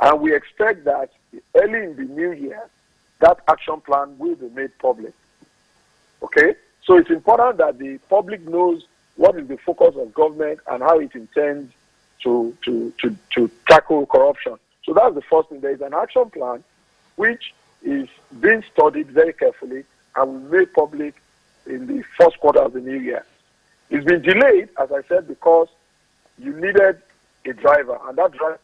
And we expect that early in the new year, that action plan will be made public. Okay? So it's important that the public knows what is the focus of government and how it intends to tackle corruption. So that's the first thing. There is an action plan which is being studied very carefully and will be made public in the first quarter of the new year. It's been delayed, as I said, because you needed a driver, and that driver,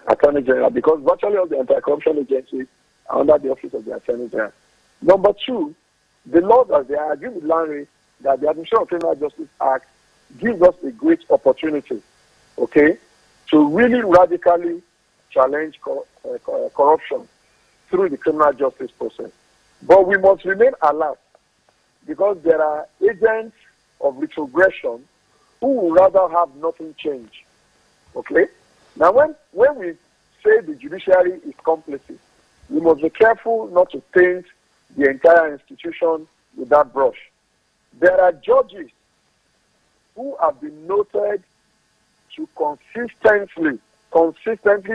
Attorney General, because virtually all the anti-corruption agencies are under the office of the Attorney General. Number two, the laws as they are, I agree with Larry that the Administration of Criminal Justice Act gives us a great opportunity, okay, to really radically challenge corruption through the criminal justice process. But we must remain alert because there are agents of retrogression who would rather have nothing change. Okay? Now, when we say the judiciary is complicit, we must be careful not to paint the entire institution with that brush. There are judges who have been noted to consistently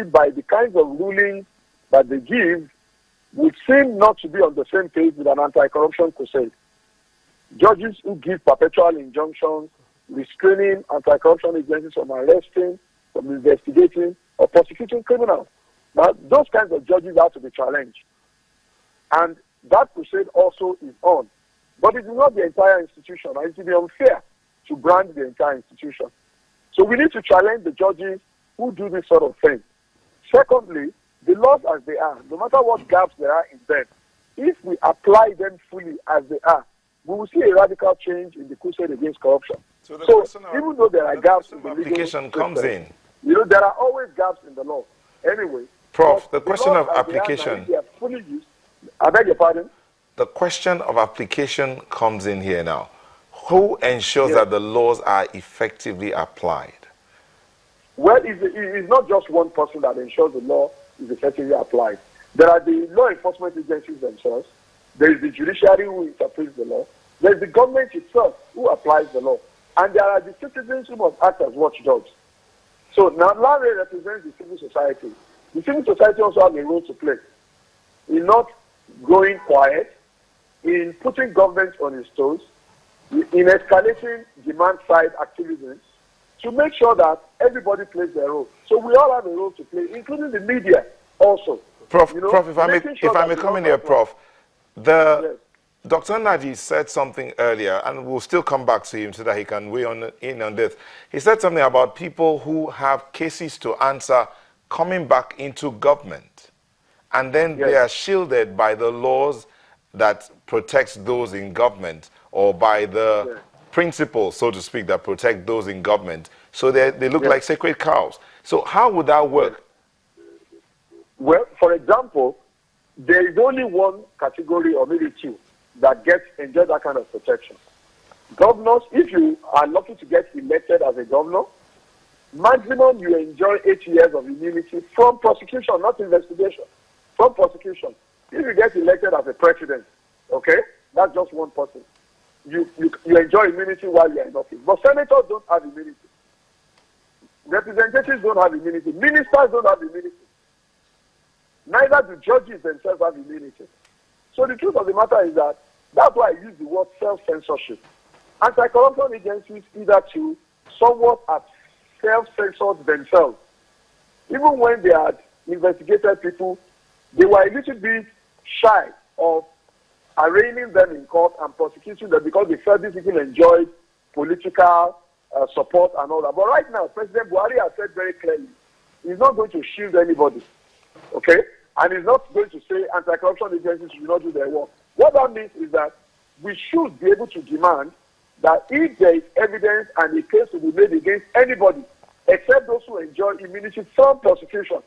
by the kinds of rulings that they give, would seem not to be on the same page with an anti-corruption crusade. Judges who give perpetual injunctions, restraining anti-corruption agencies from arresting, from investigating, or prosecuting criminals. Now, those kinds of judges have to be challenged. And that crusade also is on. But it is not the entire institution, and it would be unfair to brand the entire institution. So we need to challenge the judges who do this sort of thing. Secondly, the laws as they are, no matter what gaps there are in them, if we apply them fully as they are, we will see a radical change in the crusade against corruption. So even though there are gaps in the application comes in. You know, there are always gaps in the law. Anyway, Prof, the question of application. They are fully used. I beg your pardon? The question of application comes in here now. Who ensures that the laws are effectively applied? Well, it's not just one person that ensures the law is effectively applied. There are the law enforcement agencies themselves. There is the judiciary who interprets the law. There is the government itself who applies the law. And there are the citizens who must act as watchdogs. So now Larry represents the civil society. The civil society also has a role to play in not going quiet, in putting government on its toes, in escalating demand-side activism, to make sure that everybody plays their role. So we all have a role to play, including the media also. Prof, if I may come in here, Prof, Dr. Naji said something earlier, and we'll still come back to him so that he can weigh in on this. He said something about people who have cases to answer coming back into government, and then they are shielded by the laws that protects those in government, or by the principles, so to speak, that protect those in government. So they look like sacred cows. So how would that work? Well, for example, there is only one category, or maybe two, that enjoy that kind of protection. Governors, if you are lucky to get elected as a governor, maximum you enjoy 8 years of immunity from prosecution, not investigation, from prosecution. If you get elected as a president, okay, that's just one person. You enjoy immunity while you're in office. But senators don't have immunity. Representatives don't have immunity. Ministers don't have immunity. Neither do judges themselves have immunity. So the truth of the matter is that that's why I use the word self-censorship. Anti-corruption agencies either to somewhat have self-censored themselves. Even when they had investigated people, they were a little bit shy of arraigning them in court and prosecuting them because they felt these people enjoyed political support and all that. But right now, President Buhari has said very clearly, he's not going to shield anybody, okay? And he's not going to say anti-corruption agencies should not do their work. What that means is that we should be able to demand that if there is evidence and a case to be made against anybody, except those who enjoy immunity from prosecution,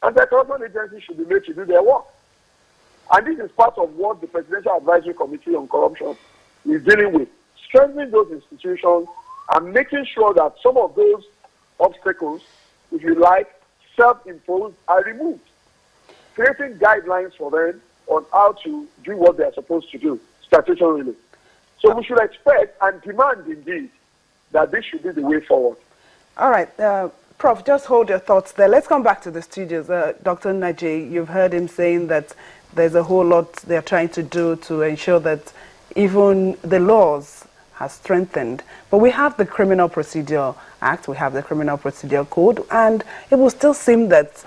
anti-corruption agencies should be made to do their work. And this is part of what the Presidential Advisory Committee on Corruption is dealing with, strengthening those institutions and making sure that some of those obstacles, if you like, self-imposed, are removed, creating guidelines for them on how to do what they are supposed to do statutorily. So we should expect and demand indeed that this should be the way forward. All right. Prof, just hold your thoughts there. Let's come back to the studios. Dr. Nnaji, you've heard him saying that there's a whole lot they're trying to do to ensure that even the laws are strengthened. But we have the Criminal Procedure Act, we have the Criminal Procedure Code, and it will still seem that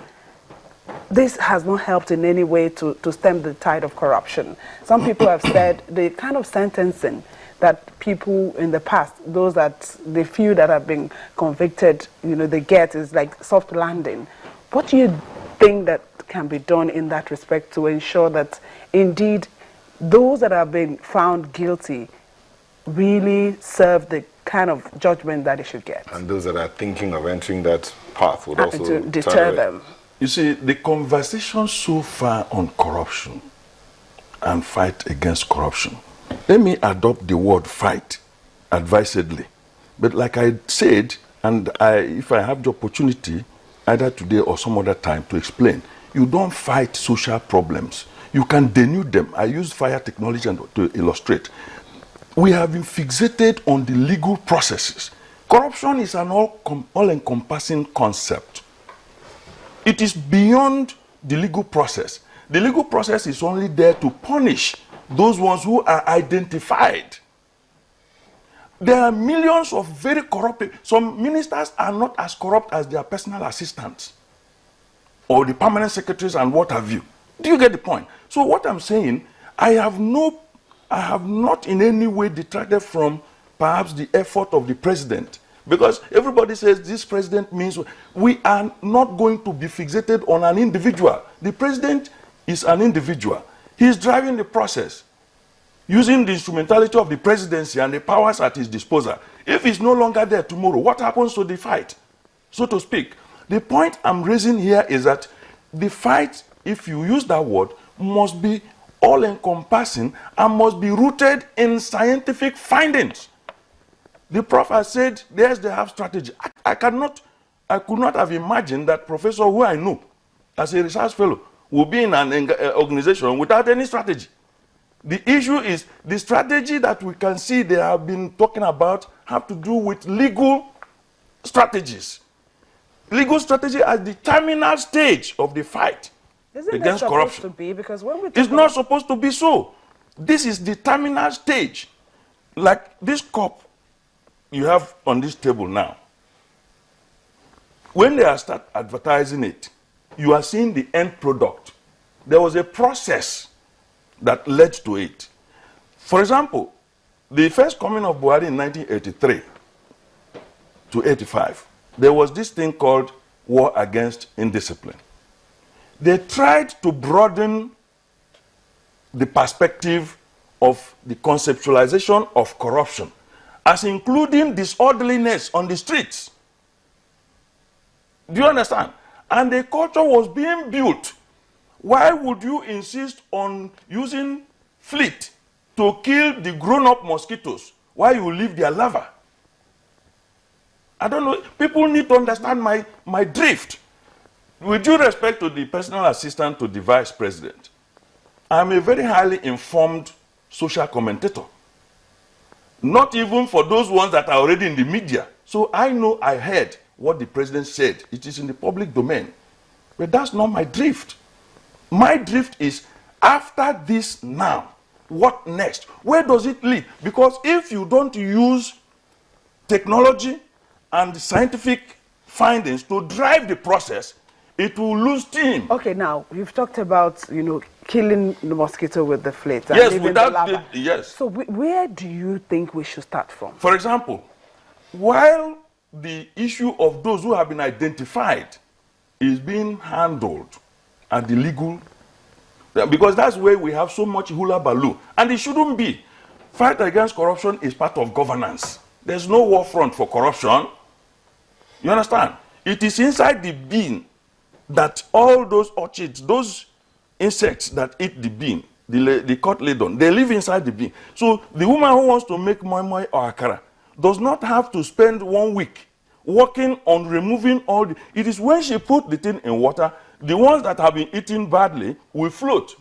this has not helped in any way to stem the tide of corruption. Some people have said the kind of sentencing that people in the past, the few that have been convicted, they get is like soft landing. What do you think that can be done in that respect to ensure that indeed those that have been found guilty really serve the kind of judgment that they should get? And those that are thinking of entering that path would also to deter them. You see, the conversation so far on corruption and fight against corruption, let me adopt the word fight advisedly. But like I said, and if I have the opportunity, either today or some other time, to explain, you don't fight social problems. You can denude them. I use fire technology to illustrate. We have been fixated on the legal processes. Corruption is an all-encompassing concept. It is beyond the legal process. The legal process is only there to punish those ones who are identified. There are millions of very corrupt people. Some ministers are not as corrupt as their personal assistants or the permanent secretaries and what have you. Do you get the point? So what I'm saying, I have not in any way detracted from perhaps the effort of the president. Because everybody says this president means we are not going to be fixated on an individual. The president is an individual. He is driving the process, using the instrumentality of the presidency and the powers at his disposal. If he's no longer there tomorrow, what happens to the fight, so to speak? The point I'm raising here is that the fight, if you use that word, must be all-encompassing and must be rooted in scientific findings. The prof has said, yes, they have strategy. I could not have imagined that professor who I know as a research fellow will be in an organization without any strategy. The issue is the strategy that we can see they have been talking about have to do with legal strategies. Legal strategy at the terminal stage of the fight against corruption. To be? Because when we it's not supposed to be so. This is the terminal stage. Like this cup you have on this table now. When they start advertising it, you are seeing the end product. There was a process that led to it. For example, the first coming of Buhari in 1983 to 85, there was this thing called war against indiscipline. They tried to broaden the perspective of the conceptualization of corruption as including disorderliness on the streets. Do you understand? And the culture was being built. Why would you insist on using fleet to kill the grown-up mosquitoes while you leave their larvae? I don't know. People need to understand my drift. With due respect to the personal assistant to the vice president, I'm a very highly informed social commentator. Not even for those ones that are already in the media. So I know I heard what the president said. It is in the public domain. But that's not my drift. My drift is, after this now, what next? Where does it lead? Because if you don't use technology and scientific findings to drive the process, it will lose steam. Okay, now, you've talked about, killing the mosquito with the fleet. Yes, without yes. So where do you think we should start from? For example, while the issue of those who have been identified is being handled at the legal, because that's where we have so much hula baloo, and it shouldn't be. Fight against corruption is part of governance. There's no war front for corruption. You understand? It is inside the bean that all those orchids, those insects that eat the bean, the cotyledon, they live inside the bean. So the woman who wants to make moi moi or akara does not have to spend 1 week working on removing all the... It is when she put the thing in water, the ones that have been eaten badly will float.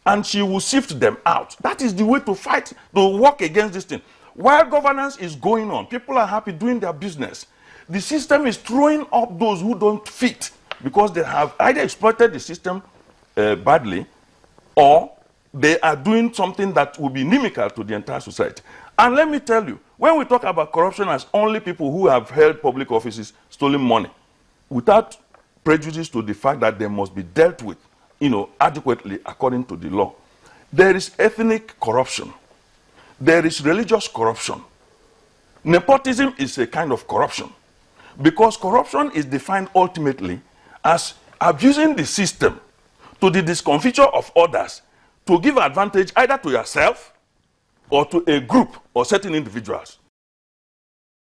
And she will sift them out. That is the way to fight, to work against this thing. While governance is going on, people are happy doing their business. the system is throwing up those who don't fit because they have either exploited the system badly, or they are doing something that will be inimical to the entire society. And let me tell you, when we talk about corruption as only people who have held public offices stealing money, without prejudice to the fact that they must be dealt with, adequately according to the law, there is ethnic corruption. There is religious corruption. Nepotism is a kind of corruption, because corruption is defined ultimately as abusing the system to the discomfiture of others to give advantage either to yourself or to a group or certain individuals.